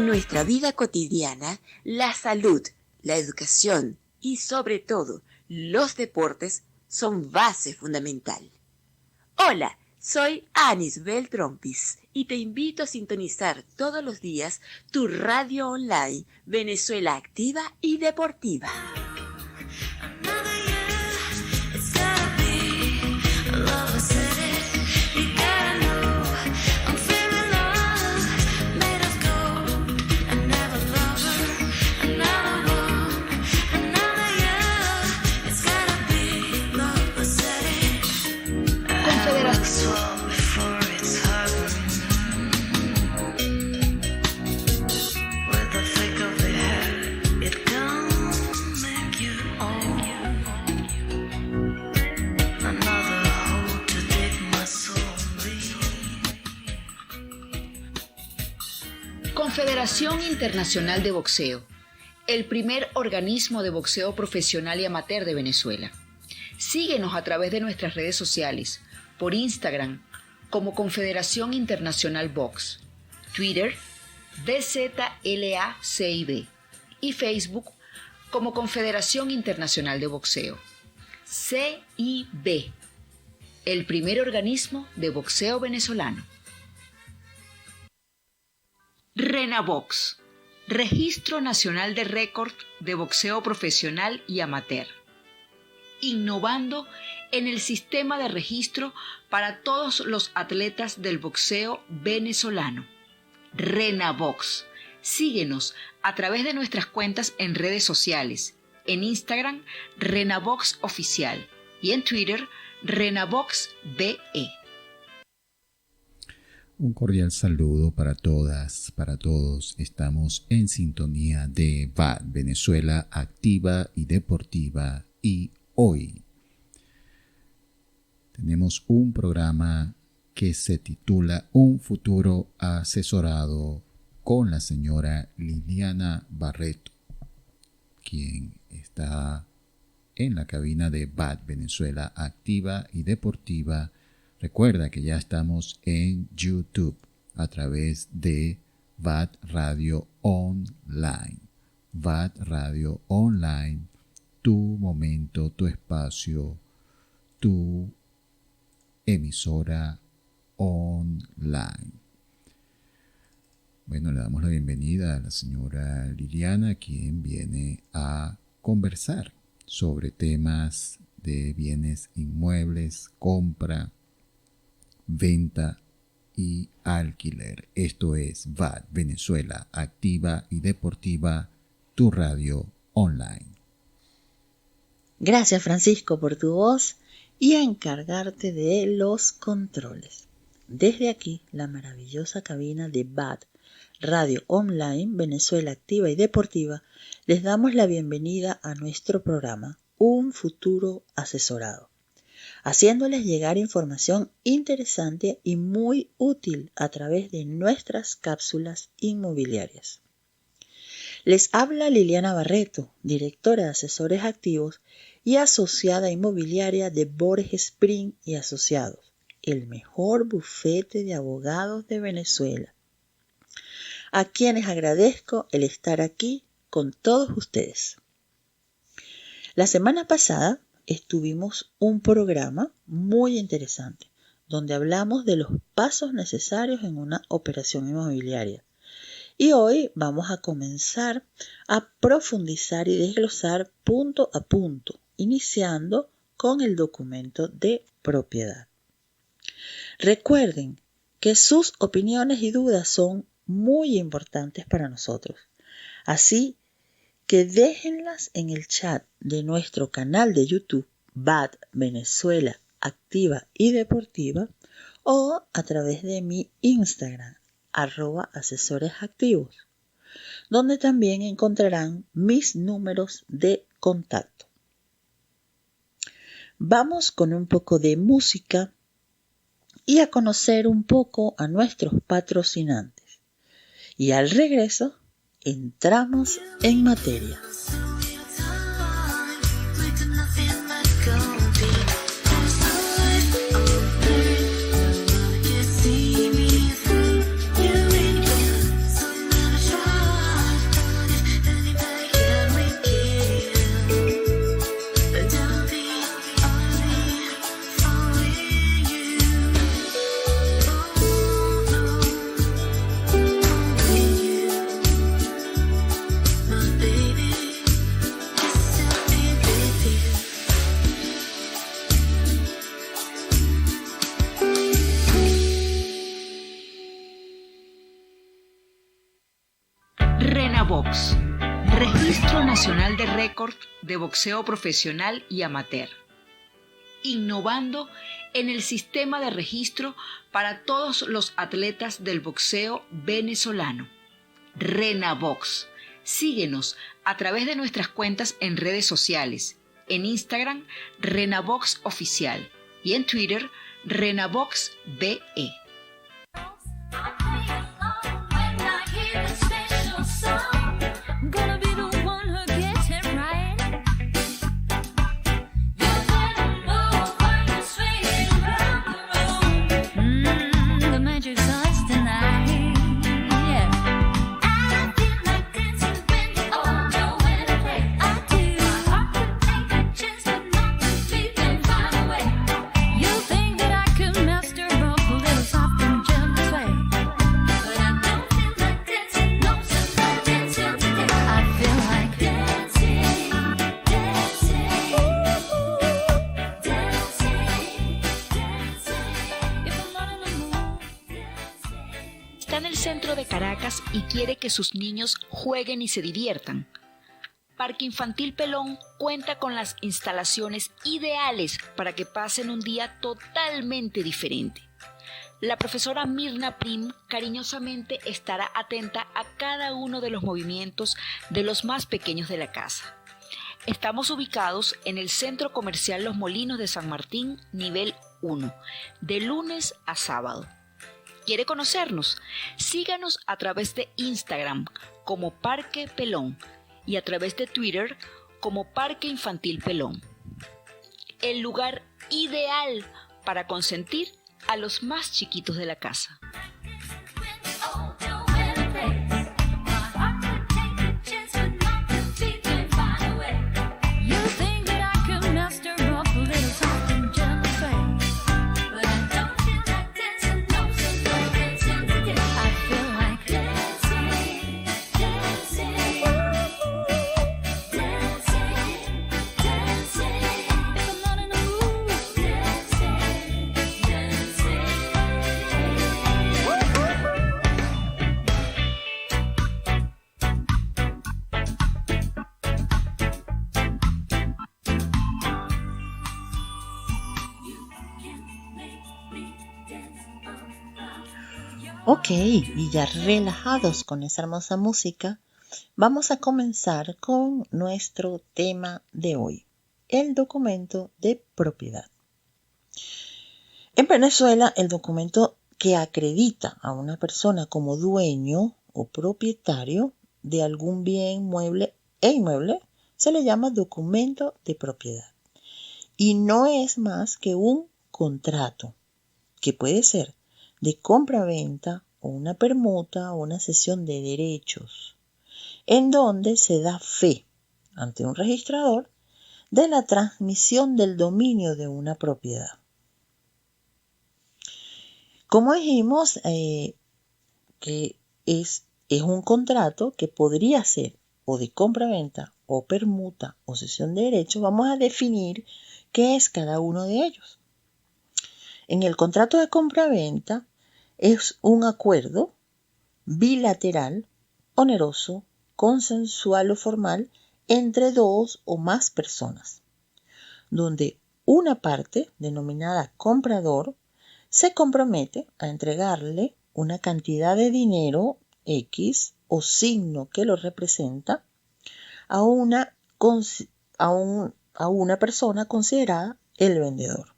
En nuestra vida cotidiana, la salud, la educación y sobre todo los deportes son base fundamental. Hola, soy Anisbel Trompis y te invito a sintonizar todos los días tu radio online Venezuela Activa y Deportiva. Confederación Internacional de Boxeo, el primer organismo de boxeo profesional y amateur de Venezuela. Síguenos a través de nuestras redes sociales, por Instagram como Confederación Internacional Box, Twitter BZLACIB y Facebook como Confederación Internacional de Boxeo, CIB, el primer organismo de boxeo venezolano. RENABOX, Registro Nacional de Récord de Boxeo Profesional y Amateur. Innovando en el sistema de registro para todos los atletas del boxeo venezolano. RENABOX. Síguenos a través de nuestras cuentas en redes sociales. En Instagram, RENABOX Oficial y en Twitter, RENABOXBE. Un cordial saludo para todas, para todos. Estamos en sintonía de VAD, Venezuela Activa y Deportiva, y hoy tenemos un programa que se titula Un futuro asesorado con la señora Liliana Barreto, quien está en la cabina de VAD, Venezuela Activa y Deportiva. Recuerda que ya estamos en YouTube a través de VAD Radio Online. VAD Radio Online, tu momento, tu espacio, tu emisora online. Bueno, le damos la bienvenida a la señora Liliana, quien viene a conversar sobre temas de bienes inmuebles, compra, venta y alquiler. Esto es VAD, Venezuela Activa y Deportiva, tu radio online. Gracias, Francisco, por tu voz y a encargarte de los controles. Desde aquí, la maravillosa cabina de VAD, Radio Online, Venezuela Activa y Deportiva, les damos la bienvenida a nuestro programa, Un futuro asesorado, haciéndoles llegar información interesante y muy útil a través de nuestras cápsulas inmobiliarias. Les habla Liliana Barreto, directora de Asesores Activos y asociada inmobiliaria de Borges Spring y Asociados, el mejor bufete de abogados de Venezuela, a quienes agradezco el estar aquí con todos ustedes. La semana pasada tuvimos un programa muy interesante donde hablamos de los pasos necesarios en una operación inmobiliaria. Y hoy vamos a comenzar a profundizar y desglosar punto a punto, iniciando con el documento de propiedad. Recuerden que sus opiniones y dudas son muy importantes para nosotros, así que déjenlas en el chat de nuestro canal de YouTube, VAD Venezuela Activa y Deportiva, o a través de mi Instagram, @asesoresactivos, donde también encontrarán mis números de contacto. Vamos con un poco de música y a conocer un poco a nuestros patrocinantes. Y al regreso, entramos en materia. Nacional de Récord de Boxeo Profesional y Amateur, innovando en el sistema de registro para todos los atletas del boxeo venezolano. RenaBox. Síguenos a través de nuestras cuentas en redes sociales, en Instagram RenaBox Oficial y en Twitter RenaBoxBE. Y quiere que sus niños jueguen y se diviertan. Parque Infantil Pelón cuenta con las instalaciones ideales para que pasen un día totalmente diferente. La profesora Mirna Prim cariñosamente estará atenta a cada uno de los movimientos de los más pequeños de la casa. Estamos ubicados en el Centro Comercial Los Molinos de San Martín, nivel 1, de lunes a sábado. ¿Quiere conocernos? Síganos a través de Instagram como Parque Pelón y a través de Twitter como Parque Infantil Pelón. El lugar ideal para consentir a los más chiquitos de la casa. Ok, y ya relajados con esa hermosa música, vamos a comenzar con nuestro tema de hoy, el documento de propiedad. En Venezuela, el documento que acredita a una persona como dueño o propietario de algún bien mueble e inmueble se le llama documento de propiedad. Y no es más que un contrato, que puede ser de compra-venta o una permuta o una cesión de derechos, en donde se da fe ante un registrador de la transmisión del dominio de una propiedad. Como dijimos, que es un contrato que podría ser o de compra-venta o permuta o cesión de derechos, vamos a definir qué es cada uno de ellos. En el contrato de compra-venta es un acuerdo bilateral, oneroso, consensual o formal entre dos o más personas, donde una parte, denominada comprador, se compromete a entregarle una cantidad de dinero X o signo que lo representa a una persona considerada el vendedor.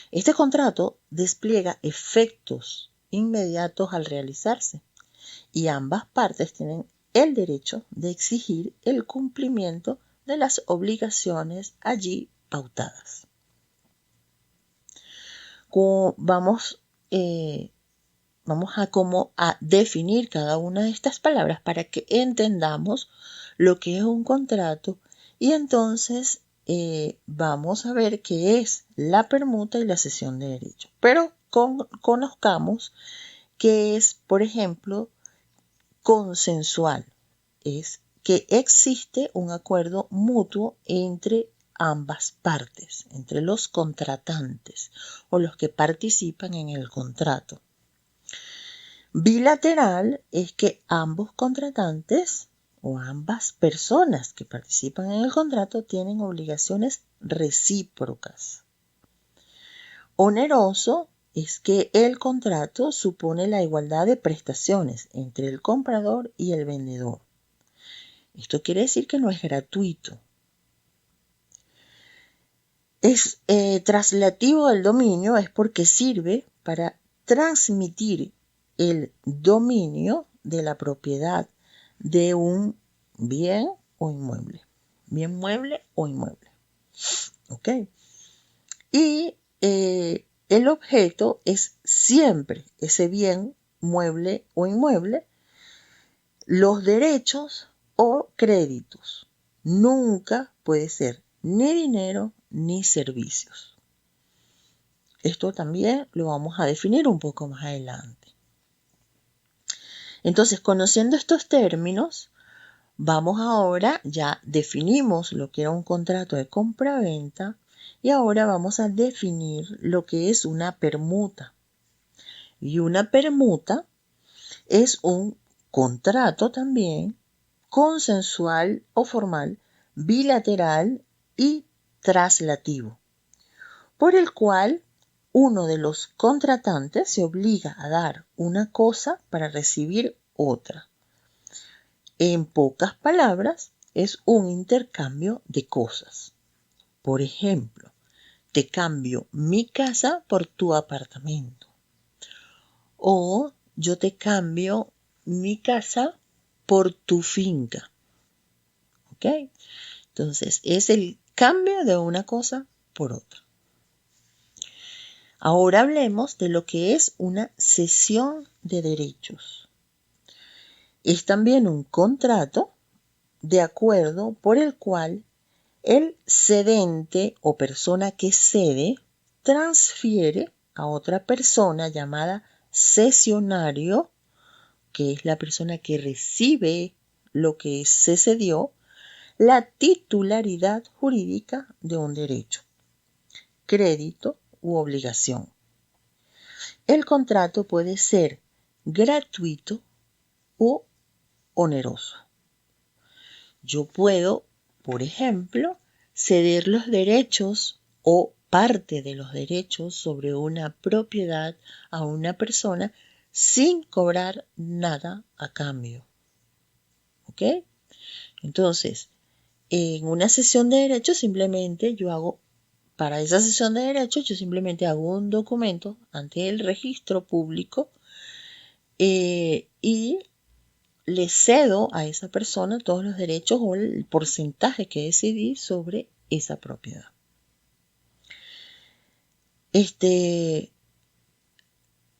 Este contrato despliega efectos inmediatos al realizarse y ambas partes tienen el derecho de exigir el cumplimiento de las obligaciones allí pautadas. Vamos a definir cada una de estas palabras para que entendamos lo que es un contrato y entonces vamos a ver qué es la permuta y la cesión de derechos. Pero conozcamos que es, por ejemplo, consensual. Es que existe un acuerdo mutuo entre ambas partes, entre los contratantes o los que participan en el contrato. Bilateral es que ambos contratantes o ambas personas que participan en el contrato tienen obligaciones recíprocas. Oneroso es que el contrato supone la igualdad de prestaciones entre el comprador y el vendedor. Esto quiere decir que no es gratuito. Es traslativo del dominio, es porque sirve para transmitir el dominio de la propiedad de un bien o inmueble. Bien mueble o inmueble. ¿Ok? Y el objeto es siempre ese bien mueble o inmueble, los derechos o créditos. Nunca puede ser ni dinero ni servicios. Esto también lo vamos a definir un poco más adelante. Entonces, conociendo estos términos, vamos ahora, ya definimos lo que era un contrato de compra-venta y ahora vamos a definir lo que es una permuta. Y una permuta es un contrato también consensual o formal, bilateral y traslativo, por el cual uno de los contratantes se obliga a dar una cosa para recibir otra. En pocas palabras, es un intercambio de cosas. Por ejemplo, te cambio mi casa por tu apartamento. O yo te cambio mi casa por tu finca. ¿Ok? Entonces, es el cambio de una cosa por otra. Ahora hablemos de lo que es una cesión de derechos. Es también un contrato de acuerdo por el cual el cedente o persona que cede transfiere a otra persona llamada cesionario, que es la persona que recibe lo que se cedió, la titularidad jurídica de un derecho, crédito u obligación. El contrato puede ser gratuito o oneroso. Yo puedo, por ejemplo, ceder los derechos o parte de los derechos sobre una propiedad a una persona sin cobrar nada a cambio. ¿Ok? Entonces, en una cesión de derechos para esa cesión de derechos yo simplemente hago un documento ante el registro público y le cedo a esa persona todos los derechos o el porcentaje que decidí sobre esa propiedad.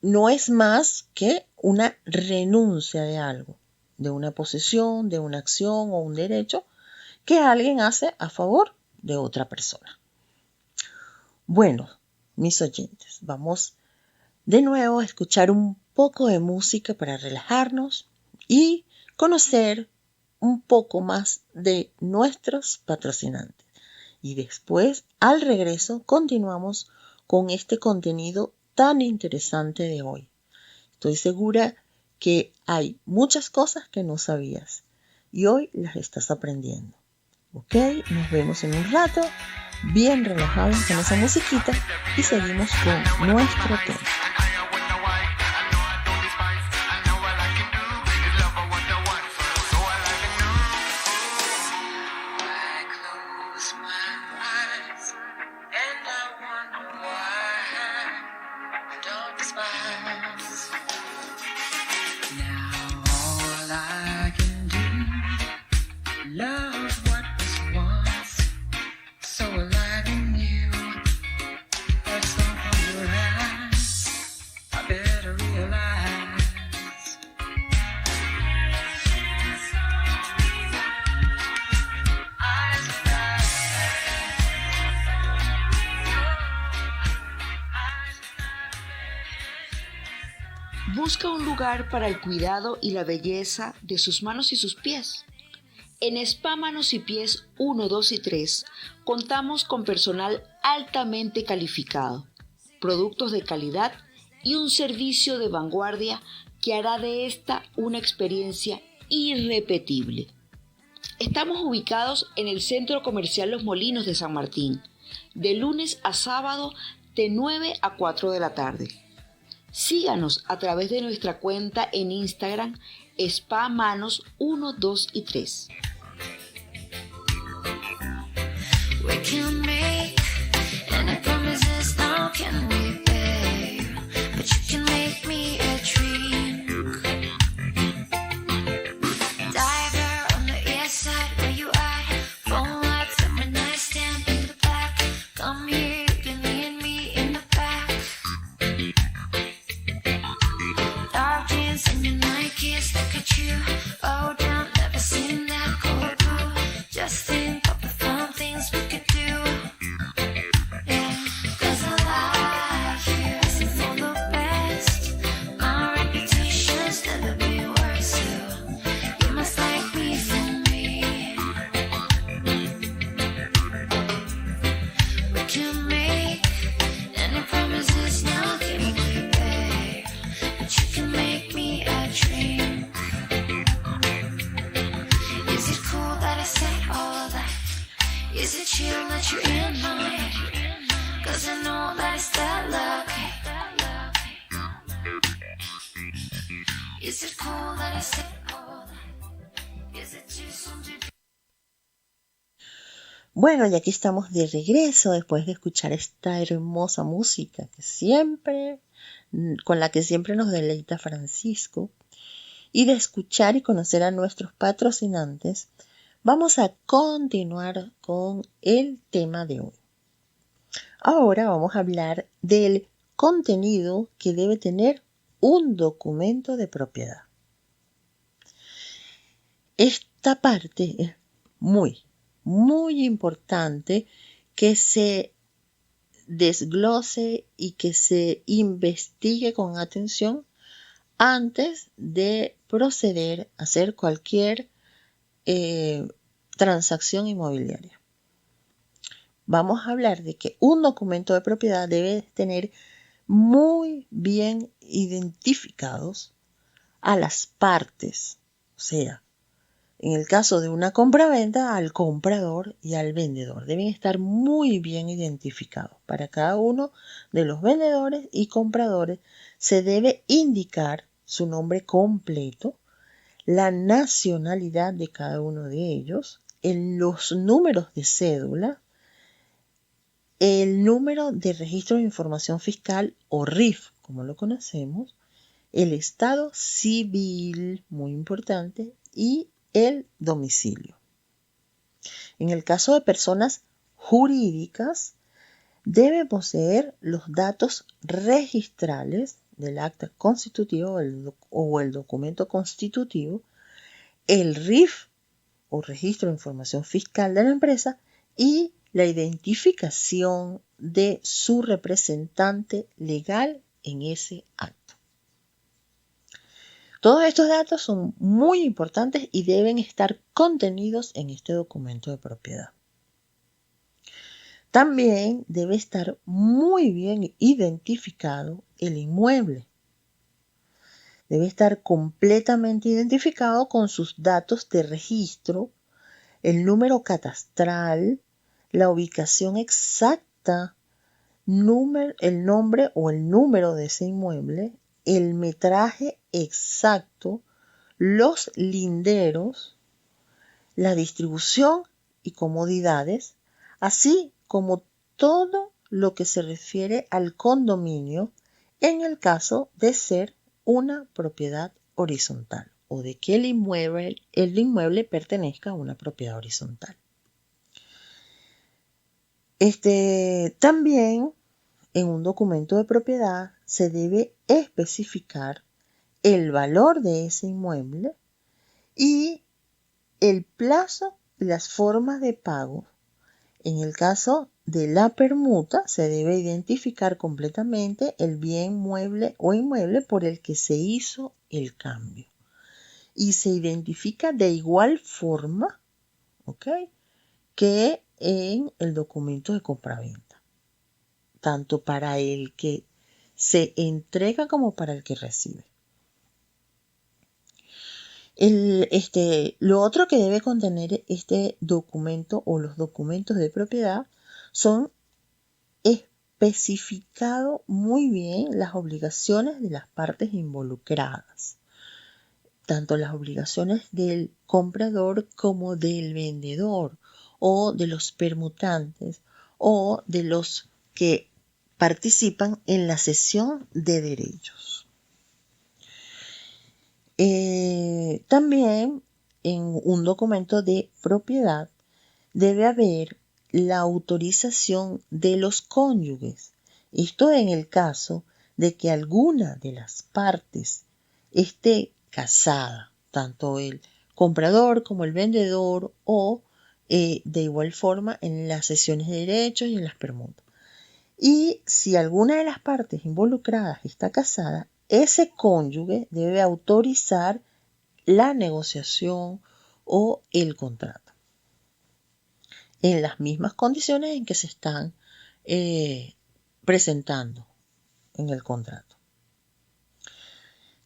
No es más que una renuncia de algo, de una posesión, de una acción o un derecho que alguien hace a favor de otra persona. Bueno, mis oyentes, vamos de nuevo a escuchar un poco de música para relajarnos y conocer un poco más de nuestros patrocinantes. Y después, al regreso, continuamos con este contenido tan interesante de hoy. Estoy segura que hay muchas cosas que no sabías y hoy las estás aprendiendo. Ok, nos vemos en un rato, bien relajados con esa musiquita y seguimos con nuestro tema. Busca un lugar para el cuidado y la belleza de sus manos y sus pies. En Spa Manos y Pies 1, 2 y 3 contamos con personal altamente calificado, productos de calidad y un servicio de vanguardia que hará de esta una experiencia irrepetible. Estamos ubicados en el Centro Comercial Los Molinos de San Martín, de lunes a sábado de 9 a 4 de la tarde. Síganos a través de nuestra cuenta en Instagram, Spa Manos 1, 2 y 3. We can make any promises now, can we, babe? But you can make me a drink. Dive there on the east side, where you at? Phone lights and my nightstand in the back. Come here, you can meet me in the back. Dark jeans and your Nikes, look at you. Oh, down, never seen that go through. Just think of the fun things we could do. Yeah, 'cause I like you, asking for the best. My reputation's never been worse, too. You must like me for me. We can make any promises now, can we, babe? But you can make me a dream. Is it cool that I say all that? Is it chill that you're in mine? 'Cause I know that it's that lucky. Is it cool that I say all that? Is it too soon to Bueno, y aquí estamos de regreso después de escuchar esta hermosa música con la que siempre nos deleita Francisco, y de escuchar y conocer a nuestros patrocinantes. Vamos a continuar con el tema de hoy. Ahora vamos a hablar del contenido que debe tener un documento de propiedad. Esta parte es muy importante que se desglose y que se investigue con atención antes de proceder a hacer cualquier transacción inmobiliaria. Vamos a hablar de que un documento de propiedad debe tener muy bien identificados a las partes, o sea, en el caso de una compraventa, al comprador y al vendedor. Deben estar muy bien identificados. Para cada uno de los vendedores y compradores se debe indicar su nombre completo, la nacionalidad de cada uno de ellos, los números de cédula, el número de registro de información fiscal o RIF, como lo conocemos, el estado civil, muy importante, y el domicilio. En el caso de personas jurídicas, debe poseer los datos registrales del acta constitutiva o el documento constitutivo, el RIF o registro de información fiscal de la empresa y la identificación de su representante legal en ese acto. Todos estos datos son muy importantes y deben estar contenidos en este documento de propiedad. También debe estar muy bien identificado el inmueble. Debe estar completamente identificado con sus datos de registro, el número catastral, la ubicación exacta, el nombre o el número de ese inmueble, el metraje exacto, los linderos, la distribución y comodidades, así como todo lo que se refiere al condominio en el caso de ser una propiedad horizontal o de que el inmueble pertenezca a una propiedad horizontal. También en un documento de propiedad se debe especificar el valor de ese inmueble y el plazo y las formas de pago. En el caso de la permuta, se debe identificar completamente el bien mueble o inmueble por el que se hizo el cambio. Y se identifica de igual forma, que en el documento de compraventa, tanto para el que se entrega como para el que recibe. Lo otro que debe contener este documento o los documentos de propiedad son especificado muy bien las obligaciones de las partes involucradas, tanto las obligaciones del comprador como del vendedor o de los permutantes o de los que participan en la cesión de derechos. También en un documento de propiedad debe haber la autorización de los cónyuges. Esto en el caso de que alguna de las partes esté casada, tanto el comprador como el vendedor o de igual forma en las cesiones de derechos y en las permutas. Y si alguna de las partes involucradas está casada, ese cónyuge debe autorizar la negociación o el contrato en las mismas condiciones en que se están presentando en el contrato.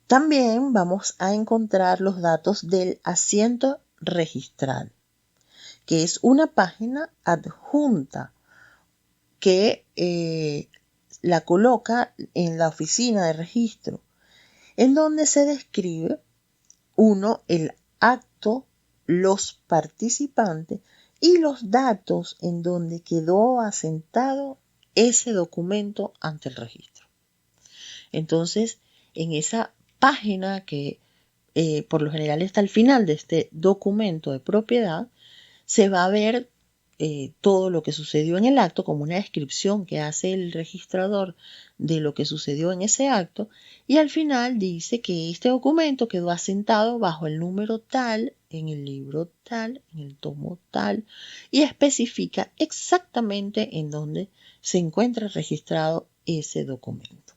También vamos a encontrar los datos del asiento registral, que es una página adjunta que la coloca en la oficina de registro, en donde se describe el acto, los participantes y los datos en donde quedó asentado ese documento ante el registro. Entonces, en esa página que por lo general está al final de este documento de propiedad, se va a ver todo lo que sucedió en el acto, como una descripción que hace el registrador de lo que sucedió en ese acto, y al final dice que este documento quedó asentado bajo el número tal, en el libro tal, en el tomo tal, y especifica exactamente en dónde se encuentra registrado ese documento.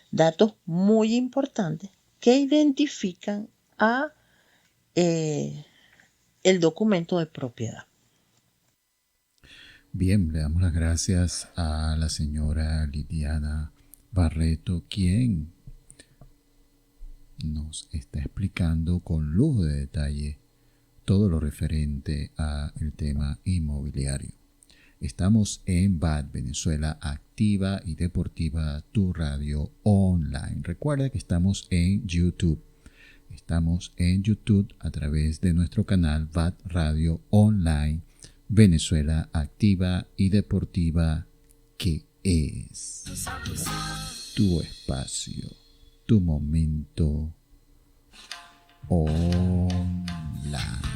Datos muy importantes que identifican a el documento de propiedad. Bien, le damos las gracias a la señora Liliana Barreto, quien nos está explicando con lujo de detalle todo lo referente al tema inmobiliario. Estamos en BAD Venezuela Activa y Deportiva, tu radio online. Recuerda que estamos en YouTube. Estamos en YouTube a través de nuestro canal BAD Radio Online Venezuela Activa y Deportiva, que es tu espacio, tu momento online.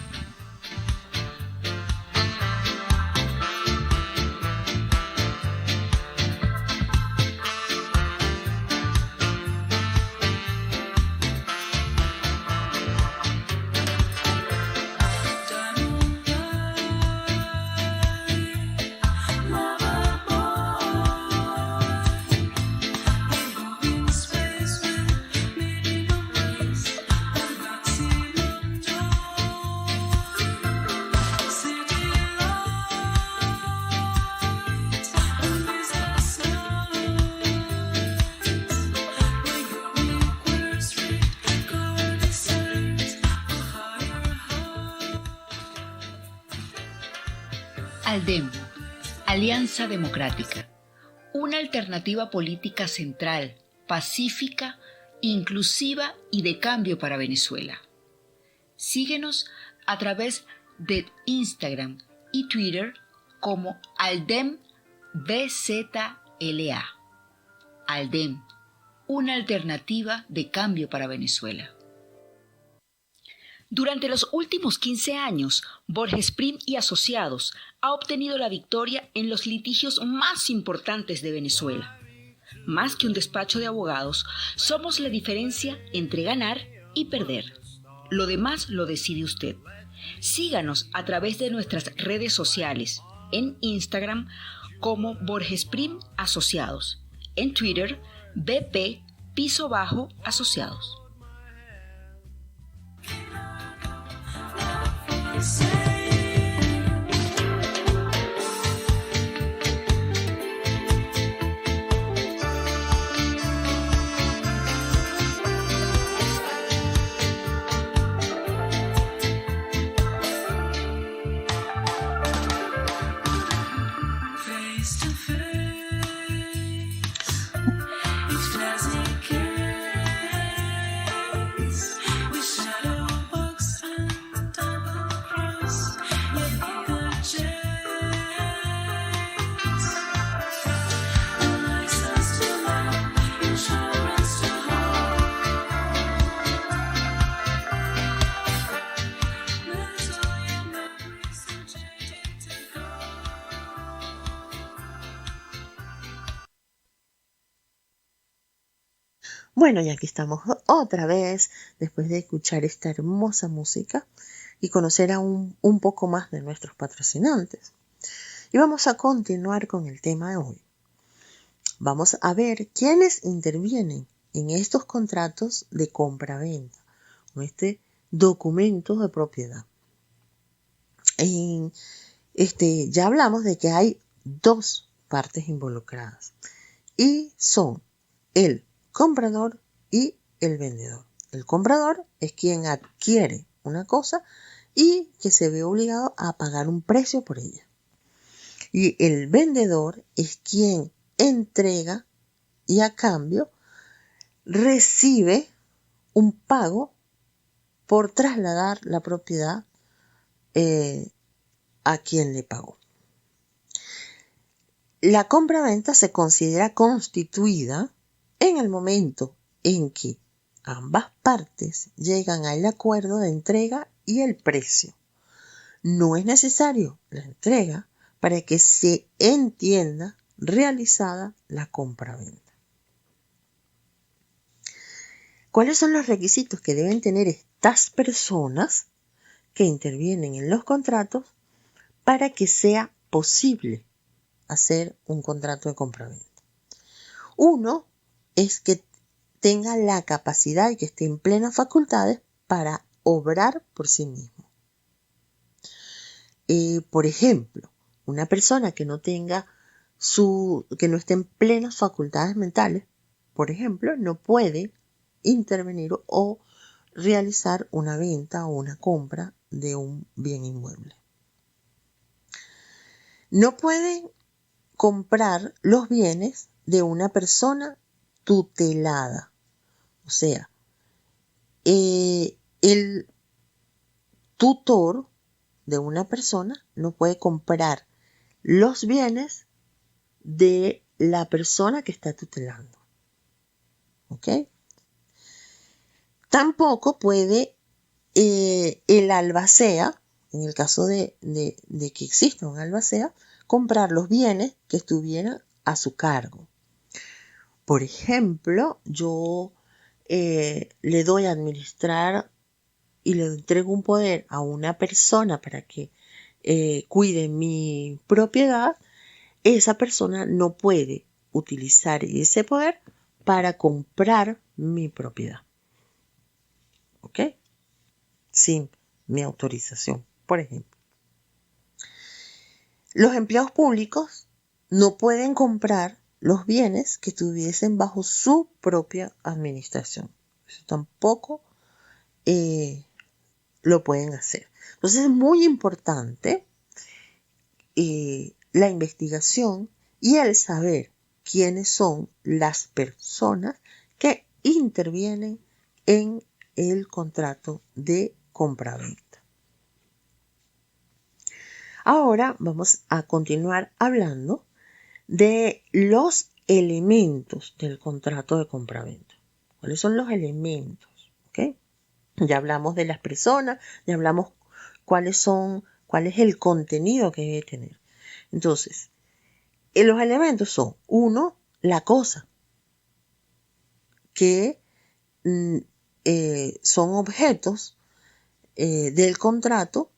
ALDEM, Alianza Democrática, una alternativa política central, pacífica, inclusiva y de cambio para Venezuela. Síguenos a través de Instagram y Twitter como ALDEM BZLA. ALDEM, una alternativa de cambio para Venezuela. Durante los últimos 15 años, Borges Prim y Asociados ha obtenido la victoria en los litigios más importantes de Venezuela. Más que un despacho de abogados, somos la diferencia entre ganar y perder. Lo demás lo decide usted. Síganos a través de nuestras redes sociales, en Instagram como Borges Prim Asociados, en Twitter BP_Asociados. Bueno, y aquí estamos otra vez, después de escuchar esta hermosa música y conocer aún un poco más de nuestros patrocinantes. Y vamos a continuar con el tema de hoy. Vamos a ver quiénes intervienen en estos contratos de compra-venta, con este documento de propiedad. Ya hablamos de que hay dos partes involucradas y son el comprador y el vendedor. El comprador es quien adquiere una cosa y que se ve obligado a pagar un precio por ella. Y el vendedor es quien entrega y a cambio recibe un pago por trasladar la propiedad a quien le pagó. La compraventa se considera constituida en el momento en que ambas partes llegan al acuerdo de entrega y el precio. No es necesario la entrega para que se entienda realizada la compraventa. ¿Cuáles son los requisitos que deben tener estas personas que intervienen en los contratos para que sea posible hacer un contrato de compraventa? Uno es que tenga la capacidad y que esté en plenas facultades para obrar por sí mismo. Por ejemplo, una persona que no tenga que no esté en plenas facultades mentales, por ejemplo, no puede intervenir o realizar una venta o una compra de un bien inmueble. No pueden comprar los bienes de una persona tutelada. O sea, el tutor de una persona no puede comprar los bienes de la persona que está tutelando. ¿Ok? Tampoco puede el albacea, en el caso de que exista un albacea, comprar los bienes que estuvieran a su cargo. Por ejemplo, yo le doy a administrar y le entrego un poder a una persona para que cuide mi propiedad. Esa persona no puede utilizar ese poder para comprar mi propiedad. ¿Ok? Sin mi autorización, por ejemplo. Los empleados públicos no pueden comprar los bienes que estuviesen bajo su propia administración. Eso tampoco lo pueden hacer. Entonces es muy importante la investigación y el saber quiénes son las personas que intervienen en el contrato de compraventa. Ahora vamos a continuar hablando de los elementos del contrato de compraventa. ¿Cuáles son los elementos? ¿Okay? Ya hablamos de las personas, ya hablamos cuál es el contenido que debe tener. Entonces, los elementos son, uno, la cosa, que son objetos del contrato,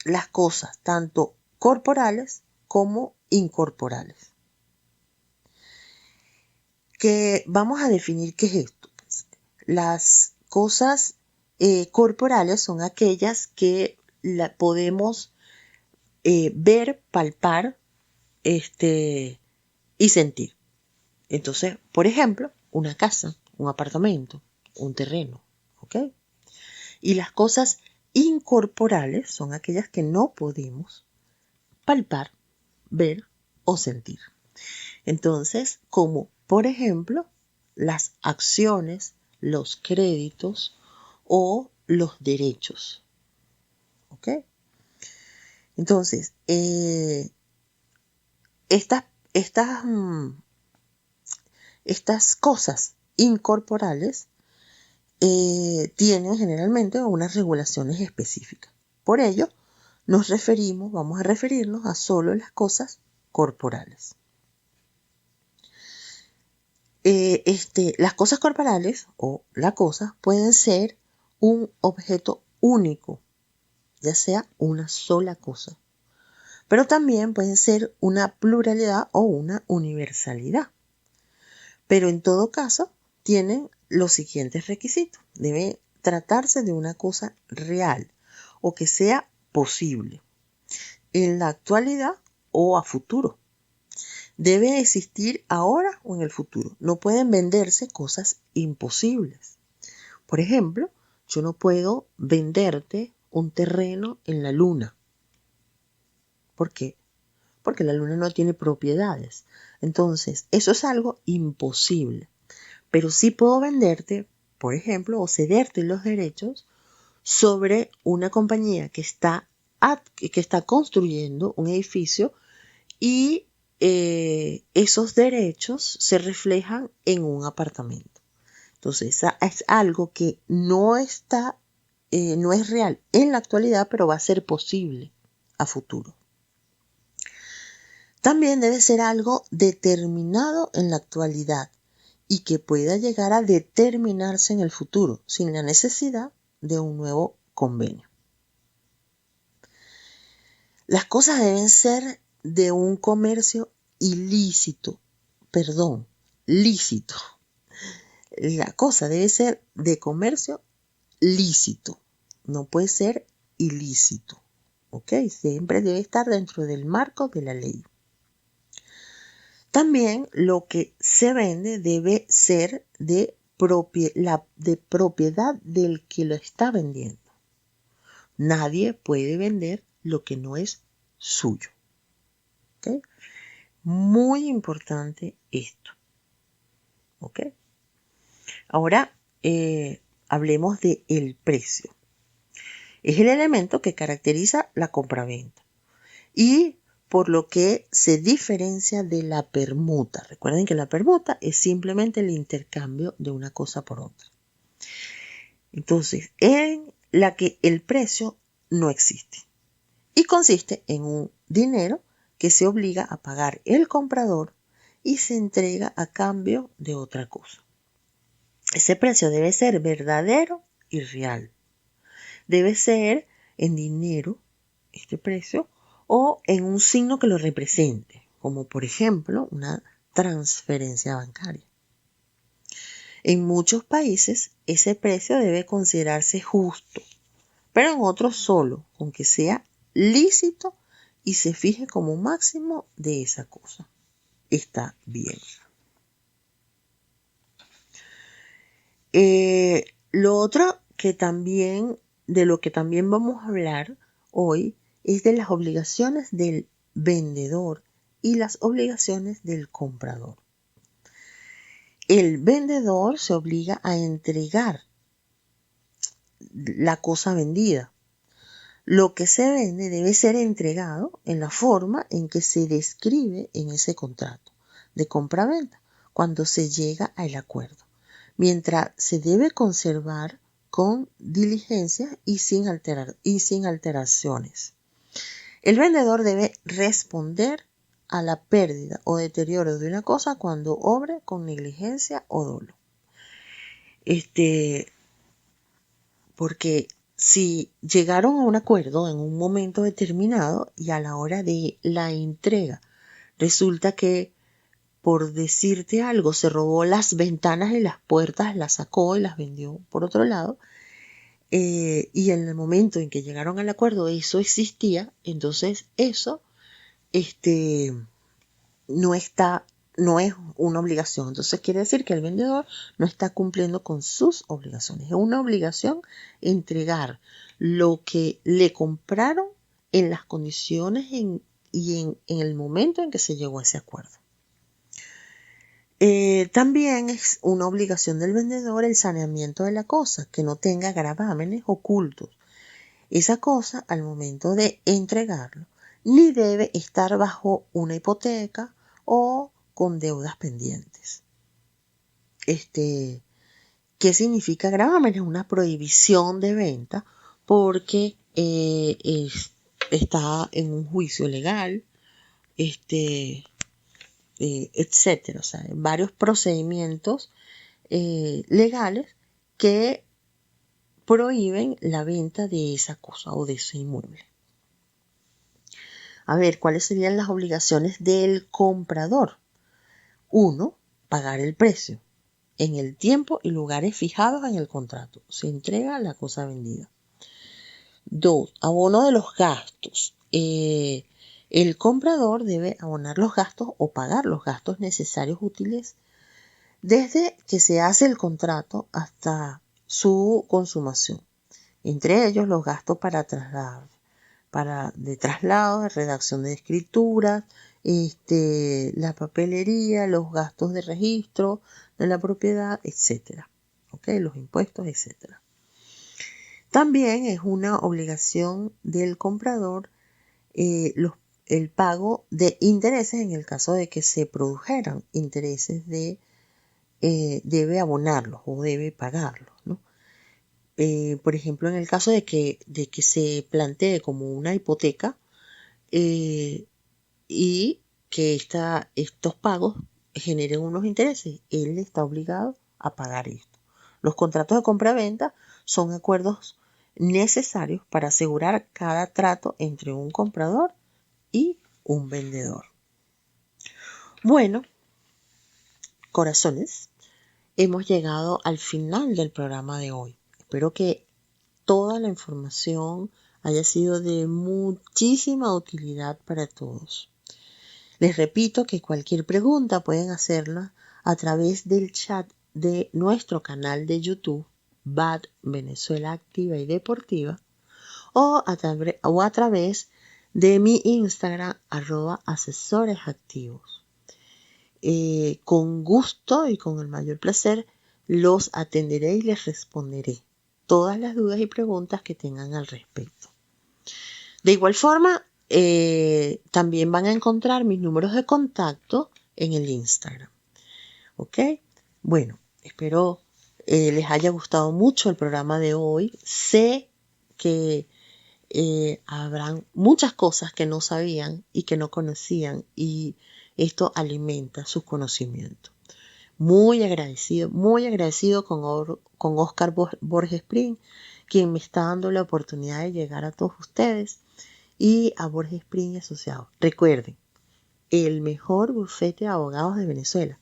las cosas tanto corporales como incorporales. Que vamos a definir qué es esto. Las cosas corporales son aquellas que podemos ver, palpar y sentir. Entonces, por ejemplo, una casa, un apartamento, un terreno, ¿ok? Y las cosas incorporales son aquellas que no podemos palpar, ver o sentir. Entonces, como por ejemplo, las acciones, los créditos o los derechos. ¿Ok? Entonces, estas cosas incorporales tienen generalmente unas regulaciones específicas. Por ello, vamos a referirnos a solo las cosas corporales. Las cosas corporales o la cosa pueden ser un objeto único, ya sea una sola cosa, pero también pueden ser una pluralidad o una universalidad. Pero en todo caso tienen los siguientes requisitos. Debe tratarse de una cosa real o que sea posible en la actualidad o a futuro. Debe existir ahora o en el futuro. No pueden venderse cosas imposibles. Por ejemplo, yo no puedo venderte un terreno en la luna. ¿Por qué? Porque la luna no tiene propiedades. Entonces, eso es algo imposible. Pero sí puedo venderte, por ejemplo, o cederte los derechos sobre una compañía que está construyendo un edificio y esos derechos se reflejan en un apartamento. Entonces, es algo que no es real en la actualidad, pero va a ser posible a futuro. También debe ser algo determinado en la actualidad y que pueda llegar a determinarse en el futuro sin la necesidad de un nuevo convenio. Las cosas deben ser de un comercio lícito. La cosa debe ser de comercio lícito, no puede ser ilícito. ¿Ok? Siempre debe estar dentro del marco de la ley. También lo que se vende debe ser de propiedad del que lo está vendiendo. Nadie puede vender lo que no es suyo. ¿Okay? Muy importante esto. ¿Ok? Ahora hablemos del precio. Es el elemento que caracteriza la compraventa y por lo que se diferencia de la permuta. Recuerden que la permuta es simplemente el intercambio de una cosa por otra. Entonces, en la que el precio no existe y consiste en un dinero que se obliga a pagar el comprador y se entrega a cambio de otra cosa. Ese precio debe ser verdadero y real. Debe ser en dinero, este precio, o en un signo que lo represente, como por ejemplo una transferencia bancaria. En muchos países ese precio debe considerarse justo, pero en otros solo, aunque sea lícito y se fije como máximo de esa cosa. Está bien. Lo otro de lo que también vamos a hablar hoy es de las obligaciones del vendedor y las obligaciones del comprador. El vendedor se obliga a entregar la cosa vendida. Lo que se vende debe ser entregado en la forma en que se describe en ese contrato de compra-venta cuando se llega al acuerdo, mientras se debe conservar con diligencia y sin alteraciones. El vendedor debe responder a la pérdida o deterioro de una cosa cuando obre con negligencia o dolo. Porque si llegaron a un acuerdo en un momento determinado y a la hora de la entrega resulta que, por decirte algo, se robó las ventanas y las puertas, las sacó y las vendió por otro lado, y en el momento en que llegaron al acuerdo eso existía, entonces eso no es una obligación. Entonces quiere decir que el vendedor no está cumpliendo con sus obligaciones. Es una obligación entregar lo que le compraron en las condiciones y en el momento en que se llegó a ese acuerdo. También es una obligación del vendedor el saneamiento de la cosa, que no tenga gravámenes ocultos. Esa cosa, al momento de entregarlo, ni debe estar bajo una hipoteca o con deudas pendientes. ¿Qué significa gravámenes? Una prohibición de venta porque está en un juicio legal, etcétera. O sea, varios procedimientos legales que prohíben la venta de esa cosa o de ese inmueble. A ver, ¿cuáles serían las obligaciones del comprador? 1. Pagar el precio en el tiempo y lugares fijados en el contrato. Se entrega la cosa vendida. 2. Abono de los gastos. El comprador debe abonar los gastos o pagar los gastos necesarios útiles desde que se hace el contrato hasta su consumación. Entre ellos los gastos de traslado, de redacción de escrituras, la papelería, los gastos de registro de la propiedad, etcétera. ¿Okay? Los impuestos, etcétera. También es una obligación del comprador el pago de intereses en el caso de que se produjeran intereses debe abonarlos o debe pagarlos, ¿no? Por ejemplo, en el caso de que se plantee como una hipoteca y que estos pagos generen unos intereses, él está obligado a pagar esto. Los contratos de compra-venta son acuerdos necesarios para asegurar cada trato entre un comprador y un vendedor. Bueno, corazones, hemos llegado al final del programa de hoy. Espero que toda la información haya sido de muchísima utilidad para todos. Les repito que cualquier pregunta pueden hacerla a través del chat de nuestro canal de YouTube, BAD Venezuela Activa y Deportiva, o a través de mi Instagram, @asesoresactivos. Con gusto y con el mayor placer los atenderé y les responderé todas las dudas y preguntas que tengan al respecto. De igual forma, también van a encontrar mis números de contacto en el Instagram. ¿Ok? Bueno, espero les haya gustado mucho el programa de hoy. Sé que habrán muchas cosas que no sabían y que no conocían, y esto alimenta sus conocimientos. Muy agradecido con Oscar Borges Spring, quien me está dando la oportunidad de llegar a todos ustedes, y a Borges Spring y Asociados. Recuerden, el mejor bufete de abogados de Venezuela.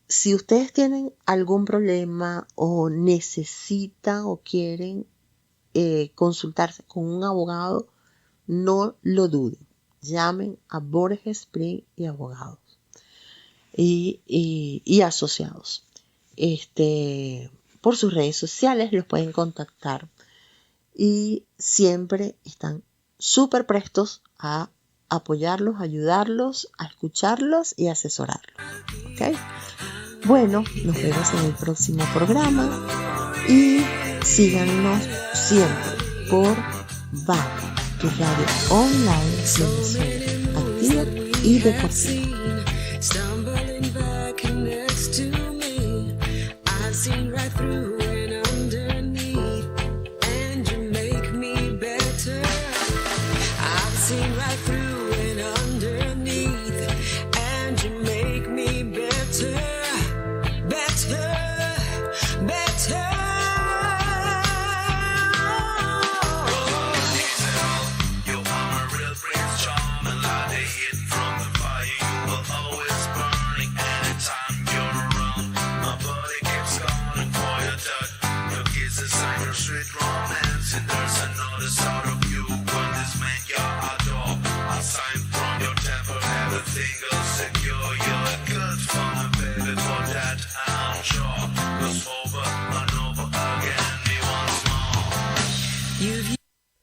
Si ustedes tienen algún problema o necesitan o quieren consultarse con un abogado, no lo duden. Llamen a Borges Spring y Abogados y Asociados. Por sus redes sociales los pueden contactar y siempre están súper prestos a apoyarlos, ayudarlos, a escucharlos y asesorarlos. ¿Okay? Bueno, nos vemos en el próximo programa y síganos siempre por BAD, tu radio online Venezuela activa y deportiva. Single